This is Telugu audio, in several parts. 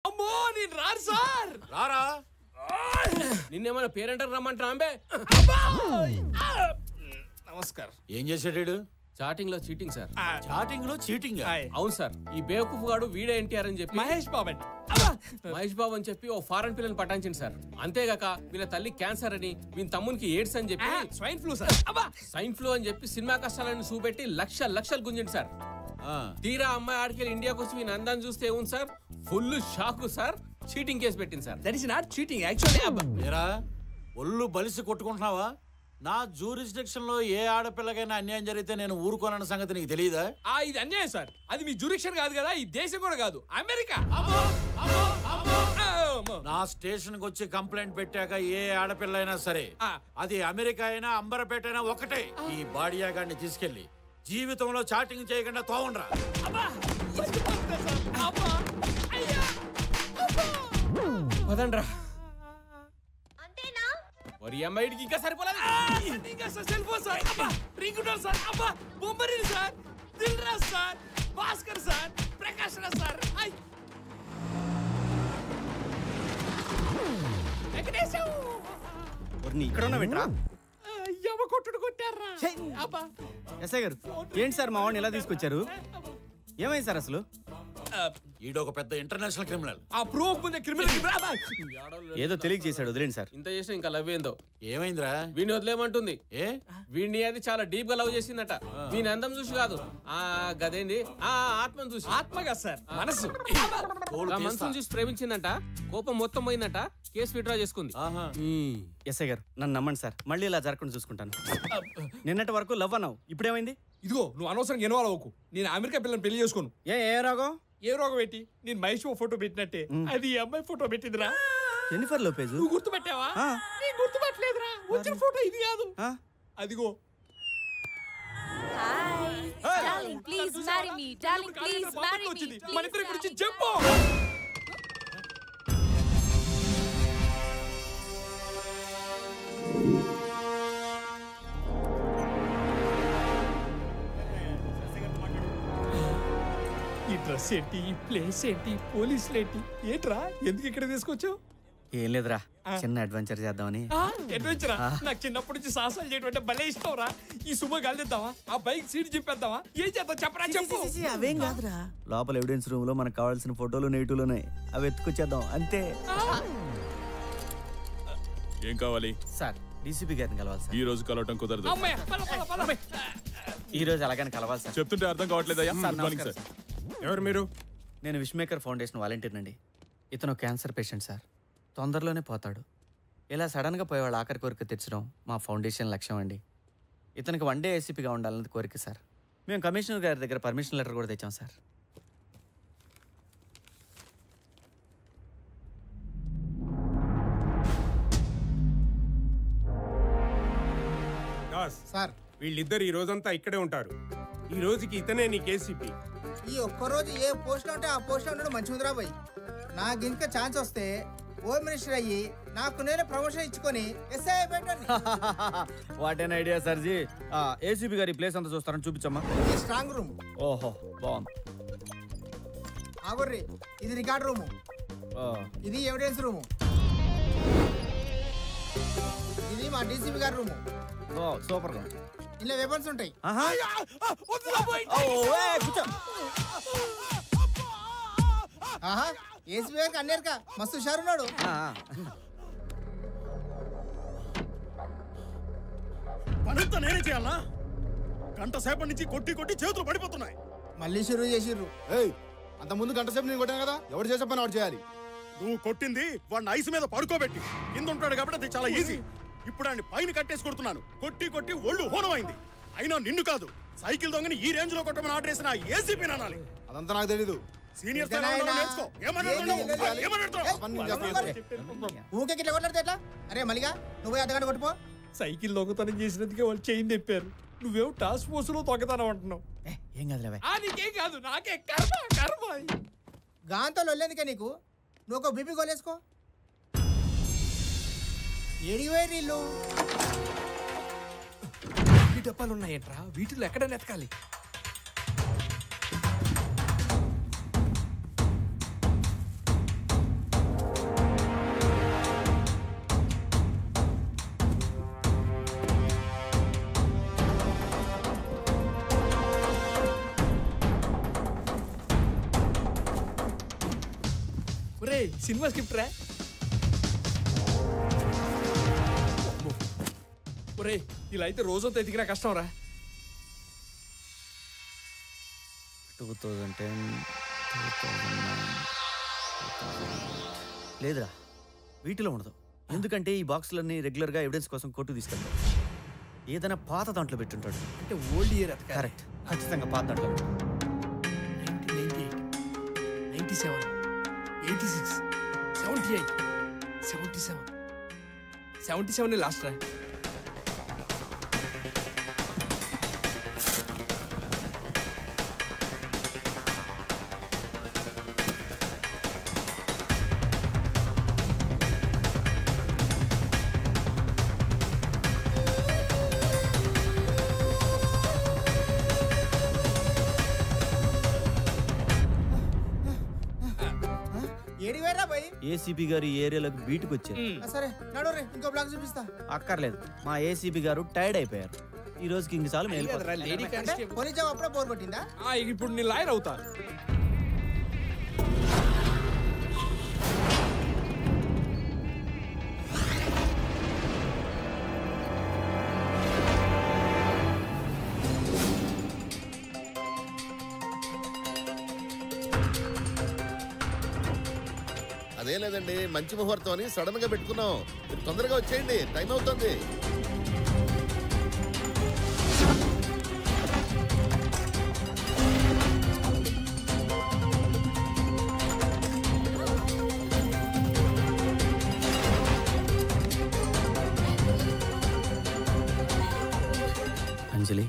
అమ్మో నేను రాను సార్. రారా నిన్నేమన్నా పేరెంటర్ రమ్మంటారా అంబే? నమస్కారం. ఏం చేసాడు? చాటింగ్ లో చీటింగ్ సార్. చాటింగ్ లో చీటింగ్? అవును సార్. ఈ బేవకూఫ్ గాడు వీడే ఎన్టీఆర్ అని చెప్పి మహేష్ బాబు అని చెప్పి ఓ ఫారెన్ పిల్లని పటాయించింది సార్. అంతేగాక వీళ్ళ తల్లి క్యాన్సర్ అని వీళ్ళ తమ్మునికి ఎయిడ్స్ అని చెప్పి swine flu sir. Swine flu అని చెప్పి సినిమా కష్టాలను చూపెట్టి లక్షలు గుంజింది సార్. తీరా అమ్మాయి ఆడికెళ్ళి ఇండియాకి వచ్చి వీళ్ళ అందాన్ని చూస్తే ఏముంది sir, full shock sir. Cheating case పెట్టింది sir. That is not cheating actually. ఒళ్ళు బలిసి కొట్టుకుంటున్నావా? నా జూరిస్డిక్షన్ లో ఏ ఆడపిల్లకైనా అన్యాయం జరిగితే నేను ఊరుకోనన్న సంగతి నీకు తెలియదా? ఇది అన్యాయం సార్. అది మీ జూరిక్షన్ కాదు కదా, ఈ దేశం కూడా కాదు, అమెరికా. నా స్టేషన్ కి వచ్చి కంప్లైంట్ పెట్టాక ఏ ఆడపిల్ల అయినా సరే, అది అమెరికా అయినా అంబరపేట అయినా ఒకటే, ఈ బాడియాగాడిని తీసుకెళ్లి జీవితంలో చాటింగ్ చేయకుండా తోవండ్రా. పదండ్రా. మరి అమ్మాయికి ఇంకా సరిపోలేదు. ఇంకా cell phone sir, ring tone sir, Bommarillu sir, Dil Raj sir, Bhaskar sir, Prakash Raj sir. ఇక్కడ ఉన్నా వింటరా? కొట్టుడు కొట్టారా? ఎస్ఐ గారు ఏంటి సార్ మా వాడిని ఎలా తీసుకొచ్చారు? ఏమైంది సార్ అసలు? ఈడొక పెద్ద ఇంటర్నేషనల్ క్రిమినల్. ఆ ప్రూఫ్ ముందే క్రిమినల్ ఏదో తెలియక చేశాడు, వదిలేండి సార్. ఇంత చేసిన ఇంకా లవ్ ఏందో. ఏమైందిరా? వీడిని వదిలేమంటుంది. వీడిని అది చాలా డీప్ గా లవ్ చేసిందట. వీని అందం చూసి కాదు, గదేంది ఆత్మను చూసి. ఆత్మ కాదు సార్, మనసు. మనసును చూసి ప్రేమించిందంట. కోపం మొత్తం పోయిందట. కేసు విత్డ్రా చేసుకుంది. ఎస్ఐ గారు నన్ను నమ్మండి సార్, మళ్ళీ ఇలా జరగకుండా చూసుకుంటాను. నిన్నటి వరకు లవ్ అన్నావు, ఇప్పుడేమైంది? ఇదిగో నువ్వు అనవసరంగా ఇన్వాల్వ్ అవ్వకు. నేను అమెరికా పిల్లని పెళ్లి చేసుకోను. ఏ రోగం? ఏ రోగం పెట్టి నేను మహేష్ ఫోటో పెట్టినట్టే అది ఈ అమ్మాయి ఫోటో పెట్టిందిరా. Jennifer Lopez. నువ్వు గుర్తుపెట్టావా? నేను గుర్తుపట్టలేదురా. వచ్చిన ఫోటో ఇది కాదు, అదిగో. Darling, please marry me. Darling, please marry me. మన ఇద్దరి గురించి చెప్పు. ఈ డ్రెస్ ఏంటి, ఈ ప్లేస్ ఏంటి, పోలీసులు ఏంటి, ఏంట్రా ఎందుకు ఇక్కడ తీసుకొచ్చావు? ఏం లేదురా, చిన్న అడ్వెంచర్ చేద్దామని. అడ్వెంచరా? నాకు చిన్నప్పటి నుంచి సాహసాలు చేయడం అంటే భలే ఇష్టంరా. ఈ సుమ గాలిద్దామా, ఆ బైక్ సీట్ చింపేద్దామా, ఏం చేద్దాం చెప్పరా? చెప్పు. అవేం కాదురా, లోపల ఎవిడెన్స్ రూమ్ లో మనకు కావాల్సిన ఫోటోలు నెగిటివ్లోనే, అవి ఎత్తుకొచ్చేద్దాం అంతే. ఏం కావాలి సార్? డీసీపీ గారిని కలవాలి సార్. ఈ రోజు కలవటం కుదరదు. ఈ రోజు అలాగని కలవాలి సార్. చెప్తుంటే అర్థం కావట్లేదయ్యా. ఎవరు మీరు? నేను విష్మేకర్ ఫౌండేషన్ వాలంటీర్ అండి. ఇతను క్యాన్సర్ పేషెంట్ సార్, తొందరలోనే పోతాడు. ఇలా సడన్గా పోయేవాళ్ళు ఆఖరి కోరిక తెచ్చడం మా ఫౌండేషన్ లక్ష్యం అండి. ఇతనికి వన్ డే ఏసీపీగా ఉండాలన్నది కోరిక సార్. మేము కమిషనర్ గారి దగ్గర పర్మిషన్ లెటర్ కూడా తెచ్చాం సార్. సార్ వీళ్ళిద్దరు ఈ రోజంతా ఇక్కడే ఉంటారు. ఈ రోజుకి ఇతనే నీ కేసీపీ. ఈ ఒక్కరోజు ఏ పోస్ట్ లో ఉంటే ఆ పోస్ట్ లో ఉండడం మంచిదిరా బాయ్. నాకు ఇంకా ఛాన్స్ వస్తే హోమ్ మినిస్టర్ అయ్యి నాకు నేను ప్రమోషన్ ఇచ్చుకొని ఎస్ఐ పెట్టండి. What an idea sir ji. ACP గారి ప్లేస్ అంతా చూస్తారని చూపించమ్మా. ఈ స్ట్రాంగ్ రూమ్. ఓహో బాగుంది. ఆగుర్రి, ఇది రికార్డ్ రూము, ఇది ఎవిడెన్స్ రూము, ఇది మా డీసీపీ గారి రూము. సూపర్ గా. ఇలా వెపన్స్ ఉంటాయి. ఏసీపీ గారికి అన్నేరుక మస్తు హుషారున్నాడు. పనంతా నేనే చేయాలా? గంట సేపటి నుంచి కొట్టి కొట్టి చేతులు పడిపోతున్నాయి. మళ్ళీ షురూ చేసిర్రు. అంత ముందు గంట సేపు నేను కొట్టాను కదా, ఎవరు చేసే పని వాడు చేయాలి. నువ్వు కొట్టింది వాడిని ఐస్ మీద పడుకోబెట్టి, కింద ఉంటాడు కాబట్టి అది చాలా ఈజీ. ఇప్పుడు ఆయన పైన కట్టేసి కొడుతున్నాను. కొట్టి కొట్టి ఒళ్ళు హోనమైంది. అయినా నిన్ను కాదు, సైకిల్ దొంగని ఈ రేంజ్ లో కొట్టమని ఆర్డర్ చేసిన ఏసీపీ అనాలి. అదంతా నాకు తెలీదు. సీనియర్ ఊకే ఇట్లా కొట్లాడితే ఎట్లా? అరే మలిగా నువ్వు అర్ధగంట కొట్టుపో. సైకిల్ దొంగతనం చేసినందుకే వాళ్ళు చైన్ తెప్పారు. నువ్వేం టాస్క్ ఫోర్స్ లో దొంగతనం అంటున్నావు. ఏం కాదులే. నీకేం కాదు, నాకే కర్మ కర్మ. గాంతో వెళ్ళేందుకే నీకు, నువ్వు ఒక బీపీ గోలేసుకో. ఏడివేరీళ్ళు ఈ డబ్బాలు ఉన్నాయంట్రా, వీటిలో ఎక్కడ నెతకాలి? ఒరే సినిమా స్క్రిప్ట్ రా. ఒరే ఇలా అయితే రోజంతా ఎదిగినా కష్టం రా. 2010 లేదురా, వీటిలో ఉండదు. ఎందుకంటే ఈ బాక్సులన్నీ రెగ్యులర్గా ఎవిడెన్స్ కోసం కోర్టు తీసుకెళ్తాడు. ఏదైనా పాత దాంట్లో పెట్టుంటాడు. అంటే ఓల్డ్ ఇయర్. కరెక్ట్, ఖచ్చితంగా పాత దాంట్లో. 97, 86, 78, 77, 77 లాస్ట్ రా. ఏడివేరా భయ్? ఏసీపీ గారు ఈ ఏరియాలోకి బీటుకు వచ్చారు. సరే నడు రే, ఇంకో బ్లాక్ చూపిస్తా. అక్కర్లేదు, మా ఏసీపీ గారు టైర్డ్ అయిపోయారు. ఈ రోజుకి ఇంక చాలు. లేడీ కానిస్టేబుల్ పోనీ జాబ్ అప్పుడే బోర్ కొట్టిందా? ఇప్పుడు నేను లాయర్ అవుతా. అదే లేదండి, మంచి ముహూర్తం అని సడన్ గా పెట్టుకున్నాం. మీరు తొందరగా వచ్చేయండి, టైం అవుతుంది. అంజలి,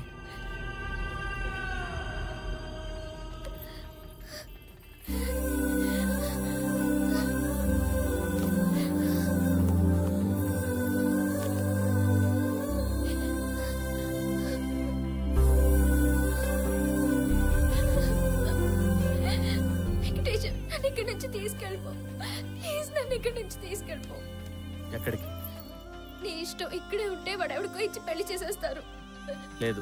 ఎక్కడికి? నీ ఇష్టం. ఇక్కడే ఉంటే వాడు ఎవడికో ఇచ్చి పెళ్లి చేసేస్తారు. లేదు,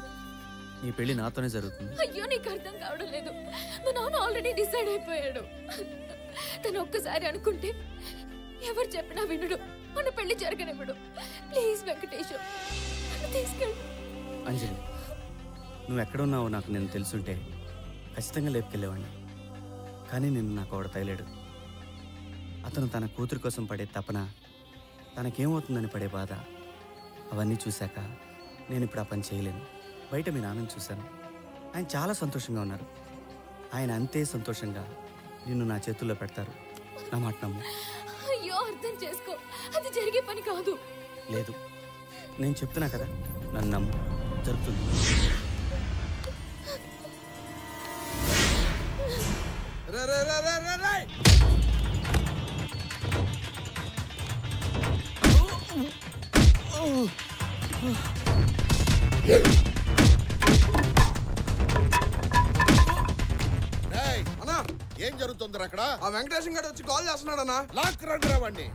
నీ పెళ్లి నాతోనే జరుగుతుంది. అయ్యో నీకు అర్థం కావడం లేదు. మా నాన్న ఆల్రెడీ డిసైడ్ అయిపోయాడు. తను ఒక్కసారి అనుకుంటే ఎవరు చెప్పినా వినడు. మన పెళ్లి జరగనివ్వడు. ప్లీజ్ వెంకటేశ్వర, నన్ను తీసుకెళ్ళు. అంజలి, నువ్వు ఎక్కడున్నావో నాకు నేను తెలుసుంటే ఖచ్చితంగా లేపుకెళ్ళేవాడిని. కానీ నిన్ను నాకు ఆవిడ తగిలేడు. అతను తన కూతురు కోసం పడే తపన, తనకేమవుతుందని పడే బాధ, అవన్నీ చూశాక నేను ఇప్పుడు ఆ పని చేయలేను. బయట మీ నాన్నని చూశాను, ఆయన చాలా సంతోషంగా ఉన్నారు. ఆయన అంతే సంతోషంగా నిన్ను నా చేతుల్లో పెడతారు. నా మాట నమ్ము. అయ్యో అర్థం చేసుకో, అది జరిగే పని కాదు. లేదు, నేను చెప్తున్నా కదా, నన్ను నమ్ము, జరుగుతుంది. ఏం జరుగుతుంది అక్కడ? ఆ వెంకటేశం గారు వచ్చి కాల్ చేస్తున్నాడు అన్న. లాక్ రండి రావండి.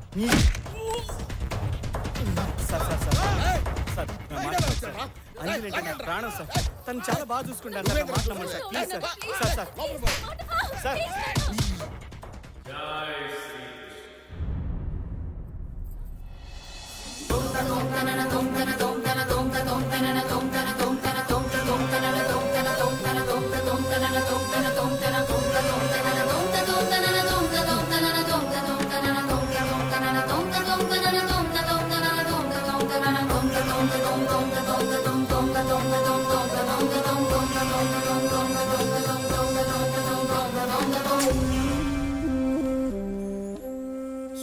ప్రాణం సార్, తను చాలా బాగా చూసుకుంటాను సార్. మాట్లాడమని sir, please sir. Sir sir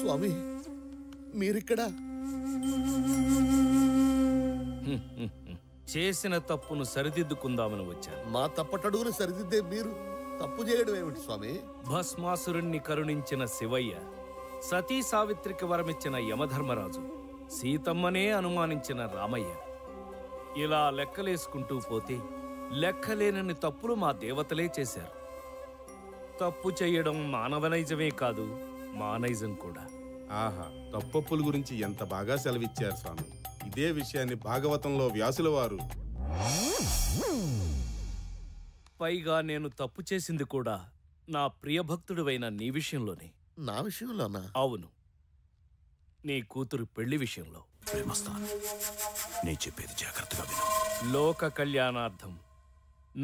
స్వామి, మీరిక్కడ? చేసిన తప్పును సరిదిద్దుకుందామని వచ్చాను. మా తప్పటడుగును సరిదిద్దే మీరు తప్పు చేయడం ఏమిటి స్వామి? భస్మాసురుణ్ణి కరుణించిన శివయ్య, సతీ సావిత్రికి వరమిచ్చిన యమధర్మరాజు, సీతమ్మనే అనుమానించిన రామయ్య, ఇలా లెక్కలేసుకుంటూ పోతే లెక్కలేనన్ని తప్పులు మా దేవతలే చేశారు. తప్పు చేయడం మానవనైజమే కాదు, మానైజం కూడా. ఆహా, తప్పొప్పుల గురించి ఎంత బాగా సెలవిచ్చారు స్వామి. ఇదే విషయాన్ని భాగవతంలో వ్యాసుల వారు. పైగా నేను తప్పు చేసింది కూడా నా ప్రియభక్తుడివైన నీ విషయంలోనే. నా విషయంలోనా? అవును, నీ కూతురు పెళ్లి విషయంలో. ప్రేమస్థానం, నేను చెప్పేది జాగ్రత్తగా విను. లోక కళ్యాణార్థం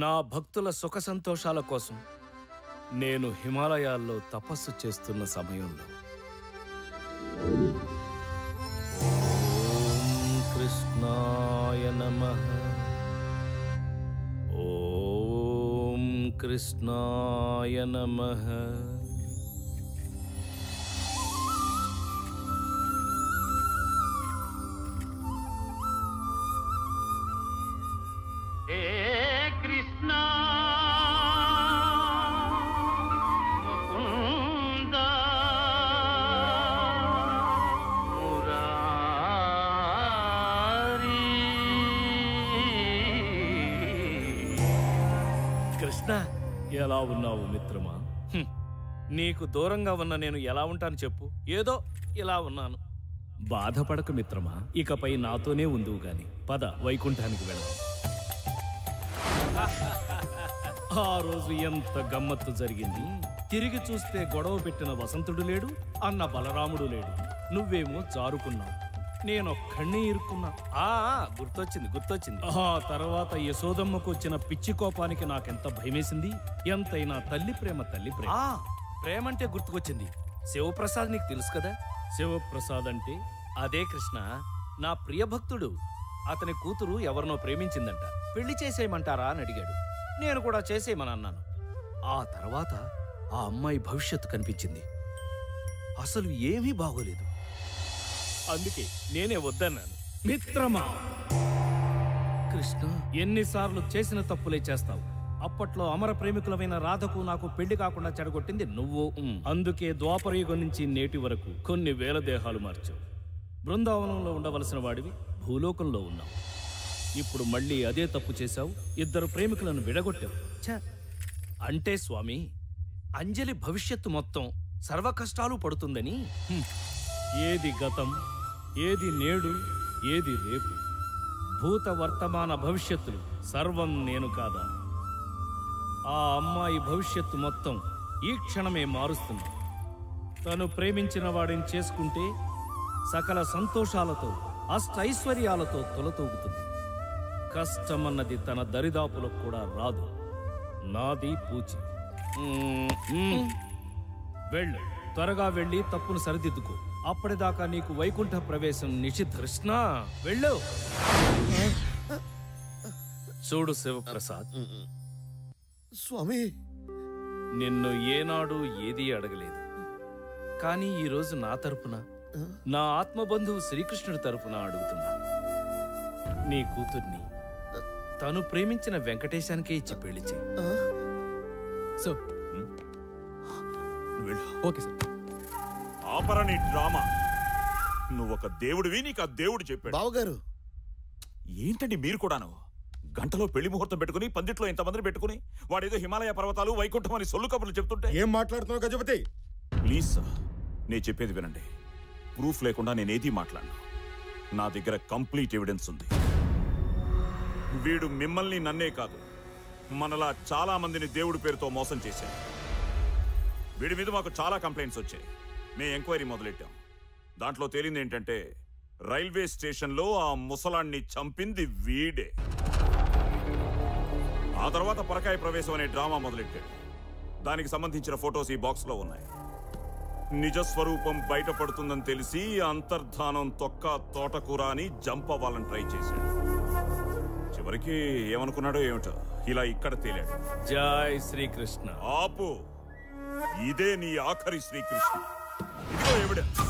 నా భక్తుల సుఖ సంతోషాల కోసం నేను హిమాలయాల్లో తపస్సు చేస్తున్న సమయంలో ఓం కృష్ణాయ నమః, ఓం కృష్ణాయ నమః. కృష్ణ, ఎలా ఉన్నావు మిత్రమా? నీకు దూరంగా ఉన్న నేను ఎలా ఉంటాను చెప్పు? ఏదో ఇలా ఉన్నాను. బాధపడక మిత్రమా, ఇకపై నాతోనే ఉందువు గాని. పద, వైకుంఠానికి వెళదాం. ఆ రోజు ఎంత గమ్మత్తు జరిగింది. తిరిగి చూస్తే గొడవ పెట్టిన వసంతుడు లేడు, అన్న బలరాముడు లేడు. నువ్వేమో జారుకున్నావు, నేనొక్కడినే ఇరుక్కున్నా. గుర్తొచ్చింది. ఆ తర్వాత యశోదమ్మకు వచ్చిన పిచ్చి కోపానికి నాకెంత భయమేసింది. ఎంతైనా తల్లి ప్రేమ. ప్రేమంటే గుర్తుకొచ్చింది. శివప్రసాద్ నీకు తెలుసు కదా? శివప్రసాద్ అంటే అదే కృష్ణ, నా ప్రియభక్తుడు. అతని కూతురు ఎవరినో ప్రేమించిందంట. పెళ్లి చేసేయమంటారా అని అడిగాడు. నేను కూడా చేసేయమని అన్నాను. ఆ తర్వాత ఆ అమ్మాయి భవిష్యత్తు కనిపించింది. అసలు ఏమీ బాగోలేదు. అందుకే నేనే వద్దన్నాను. మిత్రమా కృష్ణ, ఎన్నిసార్లు చేసిన తప్పులే చేస్తావు. అప్పట్లో అమర ప్రేమికులమైన రాధకు నాకు పెళ్లి కాకుండా చెడగొట్టింది నువ్వు. అందుకే ద్వాపరయుగం నుంచి నేటి వరకు కొన్ని వేల దేహాలు మార్చావు. బృందావనంలో ఉండవలసిన వాడివి భూలోకంలో ఉన్నావు. ఇప్పుడు మళ్ళీ అదే తప్పు చేశావు. ఇద్దరు ప్రేమికులను విడగొట్టావు. అంటే స్వామి, అంజలి భవిష్యత్తు మొత్తం సర్వ కష్టాలు పడుతుందని. ఏది గతం, ఏది నేడు, ఏది రేపు, భూత వర్తమాన భవిష్యత్తులు సర్వం నేను కాదా? ఆ అమ్మాయి భవిష్యత్తు మొత్తం ఈ క్షణమే మారుస్తుంది. తను ప్రేమించిన వాడిని చేసుకుంటే సకల సంతోషాలతో అష్టైశ్వర్యాలతో తొలతూగుతుంది. కష్టమన్నది తన దరిదాపులకు కూడా రాదు. నాది పూచి. వెళ్ళు, త్వరగా వెళ్ళి తప్పును సరిదిద్దుకో. అప్పటిదాకా నీకు వైకుంఠ ప్రవేశం నిషిద్ధ. కృష్ణ, వెళ్ళు. చూడు శివప్రసాద్, స్వామి, నిన్ను ఏనాడు ఏదీ అడగలేదు. కానీ ఈరోజు నా తరపున, నా ఆత్మబంధువు శ్రీకృష్ణుడి తరపున అడుగుతున్నా. నీ కూతుర్ని తను ప్రేమించిన వెంకటేశానికే ఇచ్చి పెళ్లి చెయ్యి. Okay sir. ఆపరా నీ డ్రామా. నువ్వొక దేవుడివి, నీకు ఆ దేవుడు చెప్పాడు. బావగారు, ఏంటండి మీరు కూడాను? గంటలో పెళ్లి ముహూర్తం పెట్టుకుని, పందిట్లో ఇంతమందిని పెట్టుకుని, వాడేదో హిమాలయ పర్వతాలు వైకుంఠం అని సొల్లు కబుర్లు చెప్తుంటే. ఏం మాట్లాడుతున్నావు గజపతి? ప్లీజ్ సార్, నేను చెప్పేది వినండి. ప్రూఫ్ లేకుండా నేనేది మాట్లాడను. నా దగ్గర కంప్లీట్ ఎవిడెన్స్ ఉంది. వీడు మిమ్మల్ని, నన్నే కాదు, మనలా చాలా మందిని దేవుడి పేరుతో మోసం చేశాడు. వీడి మీద మాకు చాలా కంప్లైంట్స్ వచ్చాయి. మేము ఎంక్వైరీ మొదలెట్టాం. దాంట్లో తేలింది ఏంటంటే, రైల్వే స్టేషన్లో ఆ ముసలాన్ని చంపింది వీడే. ఆ తర్వాత పరకాయ ప్రవేశం అనే డ్రామా మొదలెట్టాడు. దానికి సంబంధించిన ఫొటోస్ ఈ బాక్స్లో ఉన్నాయి. నిజస్వరూపం బయటపడుతుందని తెలిసి అంతర్ధానం తొక్క తోటకూర అని జంప్ అవ్వాలని ట్రై చేశాడు. చివరికి ఏమనుకున్నాడో ఏమిటో, ఇలా ఇక్కడ తేలాడు. జై శ్రీకృష్ణ. ఆపు, ఇదే నీ ఆఖరి శ్రీకృష్ణ. ఇదిగో ఎవిడెన్స్.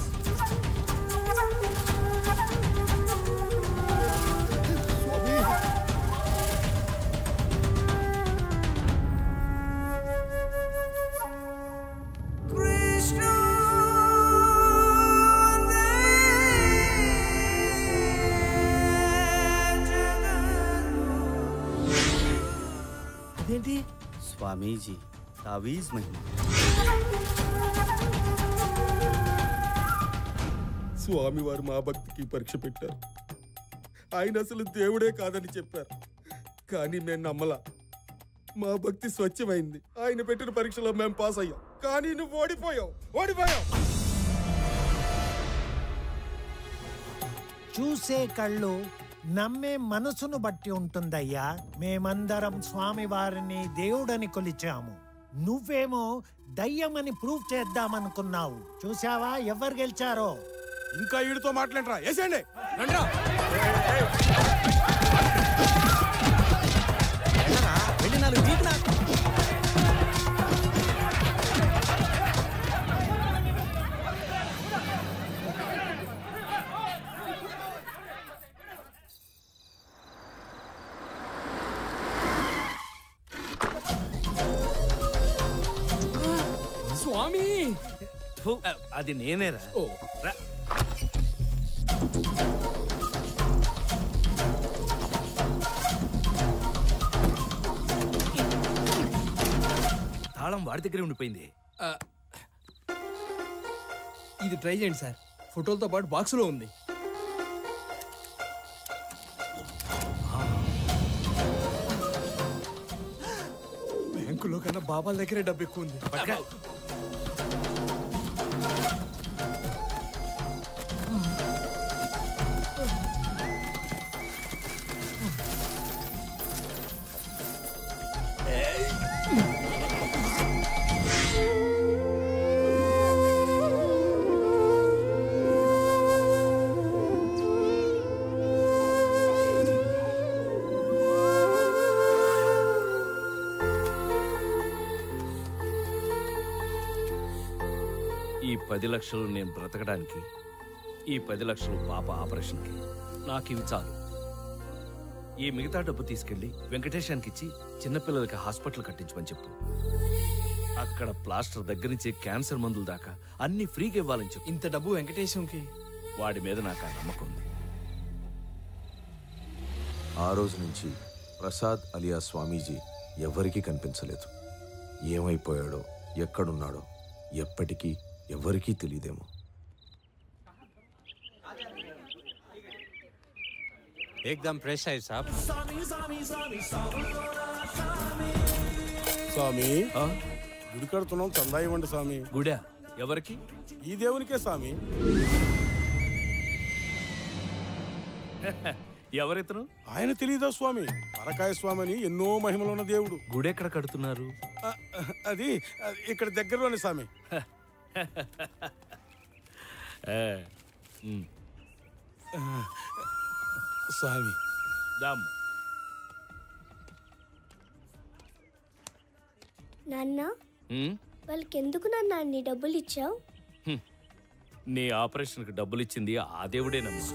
అదేంటి స్వామీజీ, తావీజ్ మహిమ. స్వామివారు మా భక్తికి పరీక్ష పెట్టారు. ఆయన అసలు దేవుడే కాదని చెప్పారు. కానీ మేము నమ్మలా. మా భక్తి స్వచ్ఛమైంది. ఆయన పెట్టిన పరీక్షలో మేము పాస్ అయ్యాం, కానీ నువ్వు ఓడిపోయావు. చూసే కళ్ళు నమ్మే మనసును బట్టి ఉంటుందయ్యా. మేమందరం స్వామివారిని దేవుడని కొలిచాము. నువ్వేమో దయ్యమని ప్రూవ్ చేద్దామనుకున్నావు. చూసావా ఎవరు గెలిచారో? ఇంకా వీడితో మాట్లాడరా, వేసేయండి. స్వామి అది నేనేరా. తాళం వాడి దగ్గరే ఉండిపోయింది. ఇది ట్రై చేయండి సార్, ఫోటోలతో పాటు బాక్స్ లో ఉంది. బ్యాంకులో కన్నా బాబాల దగ్గరే డబ్బు ఎక్కువ ఉంది. ఈ 10 లక్షలు నేను బ్రతకడానికి, ఈ 10 లక్షలు పాప ఆపరేషన్కి, నాకు ఇవి చాలు. ఈ మిగతా డబ్బు తీసుకెళ్లి వెంకటేశానికి ఇచ్చి చిన్నపిల్లలకి హాస్పిటల్ కట్టించమని చెప్పు. అక్కడ ప్లాస్టర్ దగ్గర నుంచి క్యాన్సర్ మందుల దాకా అన్ని ఫ్రీగా ఇవ్వాలని చెప్పు. ఇంత డబ్బు వెంకటేశంకి? వాడి మీద నాకు ఆ నమ్మకం ఉంది. ఆ రోజు నుంచి ప్రసాద్ అలియా స్వామీజీ ఎవరికీ కనిపించలేదు. ఏమైపోయాడో, ఎక్కడున్నాడో ఎప్పటికీ ఎవరికీ తెలియదేమో. एकदम फ्रेश है साहब. స్వామి, గుడి కడుతున్నాం, చందా ఇవ్వండి స్వామి. గుడా ఎవరికి? ఈ దేవునికే స్వామి. ఎవరితను? ఆయన తెలీదా స్వామి? పరకాయ స్వామి అని ఎన్నో మహిమలు ఉన్న దేవుడు. గుడి ఎక్కడ కడుతున్నారు? అది ఇక్కడ దగ్గరలోనే స్వామి. స్వామి నాన్న, వాళ్ళకి ఎందుకు నాన్న అన్ని డబ్బులు ఇచ్చావు? నీ ఆపరేషన్కి డబ్బులు ఇచ్చింది ఆ దేవుడేనమ్మా.